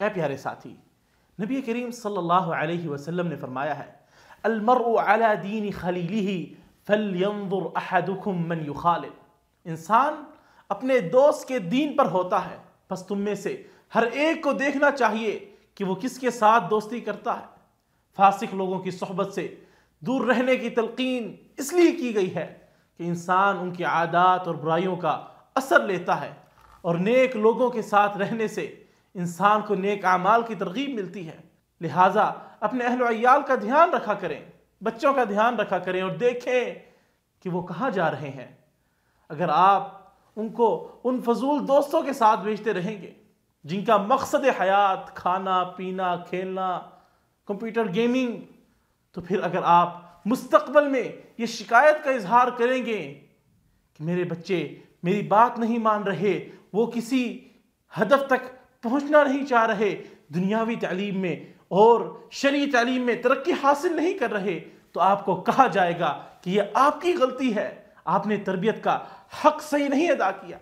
اے پیارے ساتھی، نبی کریم صلی اللہ علیہ وسلم نے فرمایا ہے المرء علی دین خلیلہ فلینظر احدکم من یخالل، انسان اپنے دوست کے دین پر ہوتا ہے، بس تم میں سے ہر ایک کو دیکھنا چاہیے کہ وہ کس کے ساتھ دوستی کرتا ہے۔ فاسق لوگوں کی صحبت سے دور رہنے کی تلقین اس لیے کی گئی ہے کہ انسان ان کی عادات اور برائیوں کا اثر لیتا ہے، اور نیک لوگوں کے ساتھ رہنے سے انسان کو نیک اعمال کی ترغیب ملتی ہے۔ لہٰذا اپنے اہل و عیال کا دھیان رکھا کریں، بچوں کا دھیان رکھا کریں، اور دیکھیں کہ وہ کہاں جا رہے ہیں۔ اگر آپ ان کو ان فضول دوستوں کے ساتھ بھیجتے رہیں گے جن کا مقصد حیات کھانا پینا کھیلنا کمپیوٹر گیمنگ، تو پھر اگر آپ مستقبل میں یہ شکایت کا اظہار کریں گے کہ میرے بچے میری بات نہیں مان رہے، وہ کسی ہدف تک پہنچنا نہیں چاہ رہے، دنیاوی تعلیم میں اور شرعی تعلیم میں ترقی حاصل نہیں کر رہے، تو آپ کو کہا جائے گا کہ یہ آپ کی غلطی ہے، آپ نے تربیت کا حق صحیح نہیں ادا کیا۔